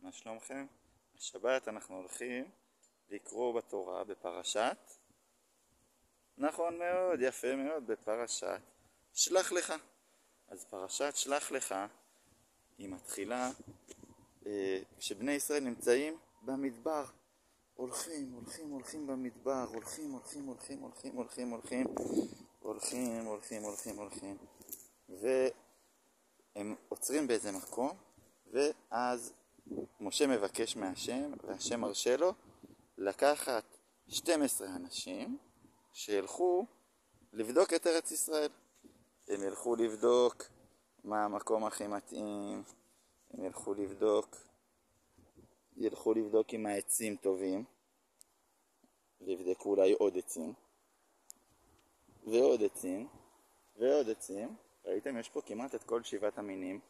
מה שלומכם? השבת אנחנו הולכים לקרוא בתורה בפרשת, נכון מאוד, יפה מאוד, בפרשת שלח לך. אז פרשת שלח לך היא מתחילה שבני ישראל נמצאים במדבר, הולכים במדבר, הולכים והם עוצרים באיזה מקום, ואז משה מבקש מהשם, והשם מרשה לו לקחת 12 אנשים שילכו לבדוק את ארץ ישראל. הם ילכו לבדוק מה המקום הכי מתאים, הם ילכו לבדוק אם העצים טובים, ויבדקו אולי עוד עצים, ועוד עצים. ראיתם, יש פה כמעט את כל 7 המינים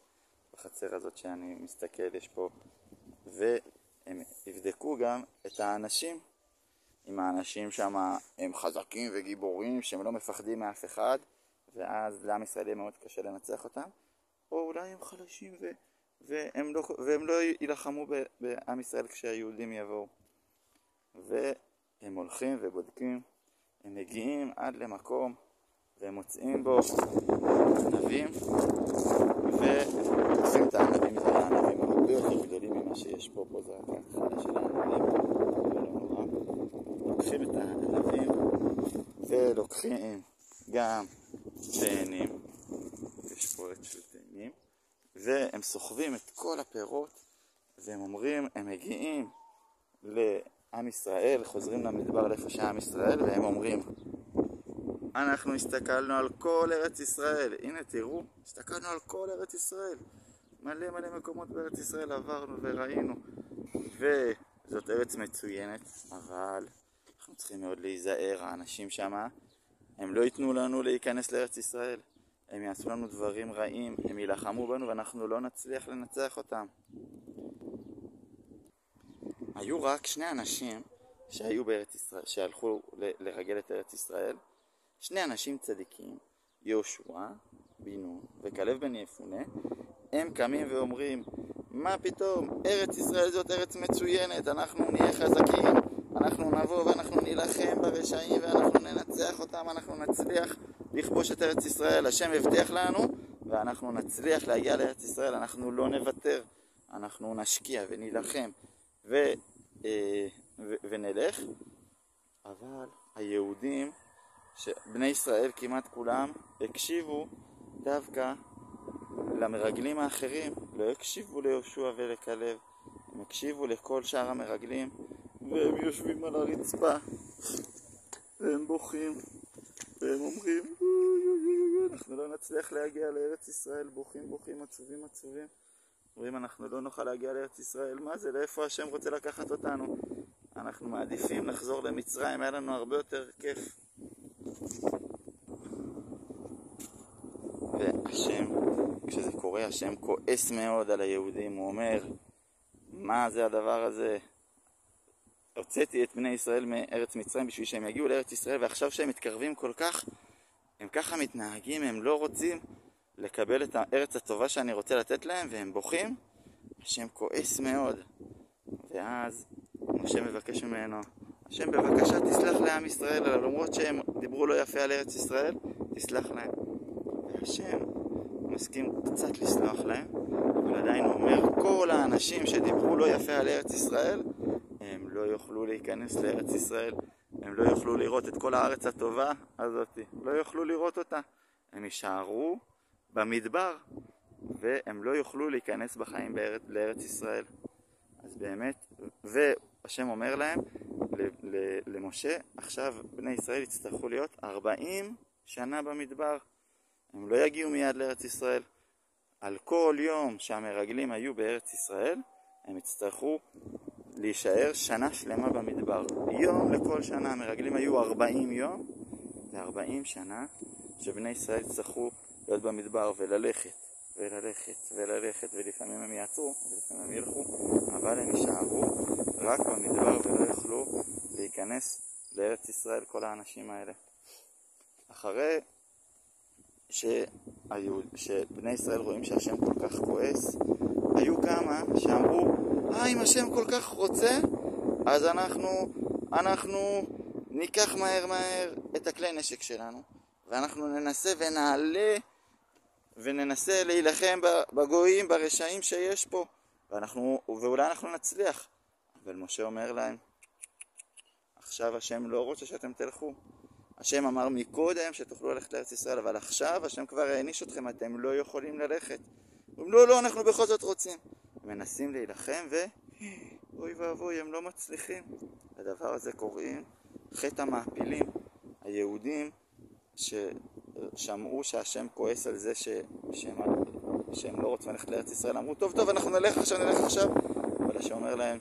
בחצר הזאת שאני מסתכל, יש פה, והם יבדקו גם את האנשים, אם האנשים שם הם חזקים וגיבורים שהם לא מפחדים מאף אחד, ואז לעם ישראל יהיה מאוד קשה לנצח אותם, או אולי הם חלשים והם לא ילחמו בעם ישראל כשהיהודים יבואו. והם הולכים ובודקים, הם מגיעים עד למקום והם מוצאים בו ענבים, ולוקחים את הענבים, זה הענבים הרבה יותר גדולים ממה שיש פה, פה זה רק התחלה של הענבים, לוקחים את הענבים ולוקחים גם תאנים, יש פה את של תאנים, והם סוחבים את כל הפירות, והם אומרים, הם מגיעים לעם ישראל, חוזרים למדבר לאיפה שעם ישראל, והם אומרים, אנחנו הסתכלנו על כל ארץ ישראל, הנה תראו, הסתכלנו על כל ארץ ישראל, מלא מקומות בארץ ישראל עברנו וראינו, וזאת ארץ מצוינת, אבל אנחנו צריכים מאוד להיזהר, האנשים שם, הם לא ייתנו לנו להיכנס לארץ ישראל, הם יעשו לנו דברים רעים, הם ילחמו בנו ואנחנו לא נצליח לנצח אותם. היו רק 2 אנשים שהיו בארץ ישראל, שהלכו לרגל את ארץ ישראל, 2 אנשים צדיקים, יהושע בן נון וכלב בן יפונה, הם קמים ואומרים, מה פתאום, ארץ ישראל זאת ארץ מצוינת, אנחנו נהיה חזקים, אנחנו נבוא ואנחנו נילחם ברשעים ואנחנו ננצח אותם, אנחנו נצליח לכבוש את ארץ ישראל, השם הבטיח לנו ואנחנו נצליח להגיע לארץ ישראל, אנחנו לא נוותר, אנחנו נשקיע ונילחם ונלך. אבל היהודים, בני ישראל כמעט כולם, הקשיבו דווקא למרגלים האחרים, לא הקשיבו ליהושע ולכלב, הם הקשיבו לכל שאר המרגלים, והם יושבים על הרצפה והם בוכים והם אומרים, אנחנו לא נצליח להגיע לארץ ישראל, בוכים, עצובים. אומרים, אנחנו לא נוכל להגיע לארץ ישראל, מה זה, לאיפה השם רוצה לקחת אותנו? אנחנו מעדיפים לחזור למצרים, היה לנו הרבה יותר כיף. והשם, כשזה קורה, השם כועס מאוד על היהודים, הוא אומר, מה זה הדבר הזה? הוצאתי את בני ישראל מארץ מצרים בשביל שהם יגיעו לארץ ישראל, ועכשיו שהם מתקרבים כל כך, הם ככה מתנהגים, הם לא רוצים לקבל את הארץ הטובה שאני רוצה לתת להם, והם בוכים, השם כועס מאוד. ואז משה מבקש ממנו, השם בבקשה תסלח לעם ישראל, למרות שהם דיברו לא יפה על ארץ ישראל, תסלח להם. והשם מסכים קצת לסלוח להם, אבל עדיין הוא אומר, כל האנשים שדיברו לא יפה על ארץ ישראל, הם לא יוכלו להיכנס לארץ ישראל, הם לא יוכלו לראות את כל הארץ הטובה הזאת, לא יוכלו לראות אותה, הם יישארו במדבר, והם לא יוכלו להיכנס בחיים לארץ ישראל. אז באמת, והשם אומר להם, למשה, עכשיו בני ישראל יצטרכו להיות 40 שנה במדבר, הם לא יגיעו מיד לארץ ישראל. על כל יום שהמרגלים היו בארץ ישראל, הם יצטרכו להישאר שנה שלמה במדבר. יום לכל שנה, המרגלים היו 40 יום, זה 40 שנה שבני ישראל יצטרכו להיות במדבר וללכת, ולפעמים הם יעצרו, ולפעמים הם ילכו, אבל הם יישארו רק במדבר ולא יוכלו להיכנס לארץ ישראל, כל האנשים האלה. אחרי שבני ישראל רואים שהשם כל כך כועס, היו כמה שאמרו, אם השם כל כך רוצה, אז אנחנו ניקח מהר את הכלי נשק שלנו, ואנחנו ננסה ונעלה וננסה להילחם בגויים, ברשעים שיש פה, ואולי אנחנו נצליח. אבל משה אומר להם, עכשיו השם לא רוצה שאתם תלכו. השם אמר מקודם שתוכלו ללכת לארץ ישראל, אבל עכשיו השם כבר העניש אתכם, אתם לא יכולים ללכת. לא, אנחנו בכל זאת רוצים. מנסים להילחם אוי ואבוי, הם לא מצליחים. הדבר הזה קוראים חטא המעפילים. היהודים ששמעו שהשם כועס על זה שהם לא רוצים ללכת לארץ ישראל, אמרו, טוב, אנחנו נלך עכשיו. אבל השם אומר להם,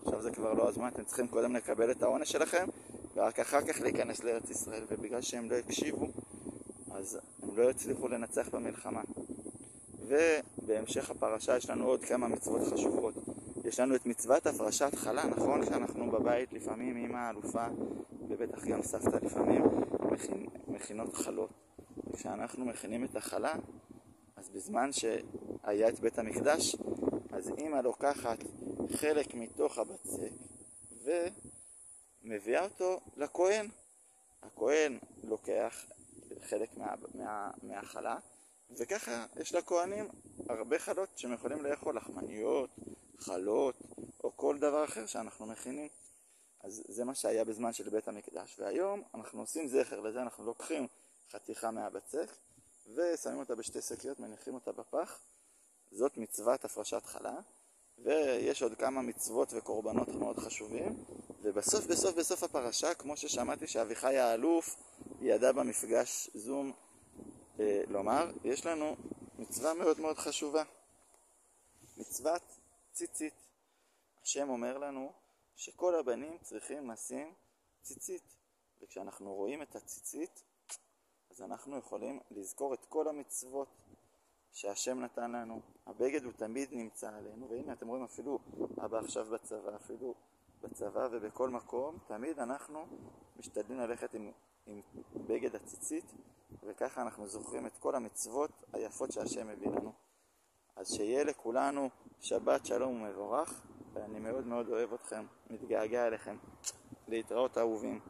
עכשיו זה כבר לא הזמן, אתם צריכים קודם לקבל את העונש שלכם, ורק אחר כך להיכנס לארץ ישראל. ובגלל שהם לא הקשיבו, אז הם לא יצליחו לנצח במלחמה. ובהמשך הפרשה יש לנו עוד כמה מצוות חשובות. יש לנו את מצוות הפרשת חלה, נכון? כשאנחנו בבית לפעמים אמא אלופה, ובטח גם סבתא לפעמים, מכינות חלות. וכשאנחנו מכינים את החלה, אז בזמן שהיה את בית המקדש, אז אמא לוקחת חלק מתוך הבצק ומביאה אותו לכהן. הכהן לוקח חלק מהחלה, וככה יש לכהנים הרבה חלות שהם יכולים לאכול, לחמניות, חלות או כל דבר אחר שאנחנו מכינים. אז זה מה שהיה בזמן של בית המקדש. והיום אנחנו עושים זכר לזה, אנחנו לוקחים חתיכה מהבצק ושמים אותה בשתי שקיות, מניחים אותה בפח. זאת מצוות הפרשת חלה. ויש עוד כמה מצוות וקורבנות מאוד חשובים. ובסוף הפרשה, כמו ששמעתי שאביחי האלוף ידע במפגש זום לומר, יש לנו מצווה מאוד מאוד חשובה. מצוות ציצית. השם אומר לנו שכל הבנים צריכים לשים ציצית. וכשאנחנו רואים את הציצית, אז אנחנו יכולים לזכור את כל המצוות שהשם נתן לנו. הבגד הוא תמיד נמצא עלינו, והנה אתם רואים אפילו אבא עכשיו בצבא ובכל מקום, תמיד אנחנו משתדלים ללכת עם בגד הציצית, וככה אנחנו זוכרים את כל המצוות היפות שהשם הביא לנו. אז שיהיה לכולנו שבת שלום ומבורך, ואני מאוד מאוד אוהב אתכם, מתגעגע אליכם. להתראות אהובים.